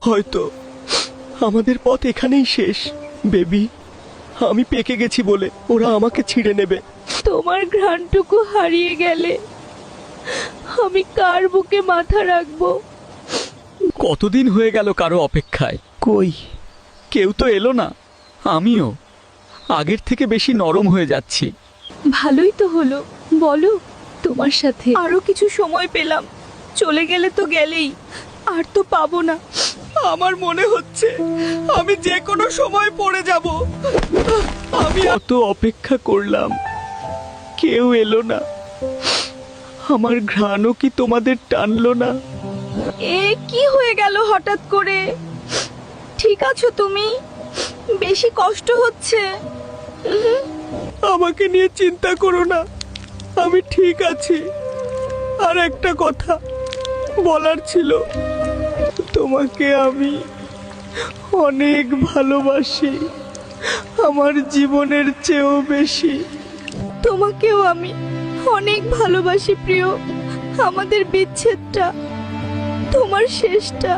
হয়তো আমাদের পথ এখানেই শেষ। বেবি, আমি পেকে গেছি বলে ওরা আমাকে ছিঁড়ে নেবে। তোমার ঘ্রাণটুকু হারিয়ে গেলে আমি কার বুকে মাথা রাখবো? কতদিন হয়ে গেল কারো অপেক্ষায়, কই? কেউ তো এলো না। আমিও আগের থেকে বেশি নরম হয়ে যাচ্ছি। ভালোই তো হলো, বলো, তোমার সাথে আরো কিছু সময় পেলাম। চলে গেলে তো গেলেই, আর তো পাবো না। আমার মনে হচ্ছে আমি যে কোনো সময় পড়ে যাব। আমি এত অপেক্ষা করলাম, কেউ এলো না। আমার ঘ্রাণও কি তোমাদের টানলো না? এ কি হয়ে গেল হঠাৎ করে? ঠিক আছো তুমি? বেশি কষ্ট হচ্ছে? আমাকে নিয়ে চিন্তা করো না, আমি ঠিক আছি। আর একটা কথা বলার ছিল, তোমাকে আমি অনেক ভালোবাসি, আমার জীবনের চেয়েও বেশি। তোমাকেও আমি অনেক ভালোবাসি প্রিয়। আমাদের বিচ্ছেদটা তোমার শেষটা।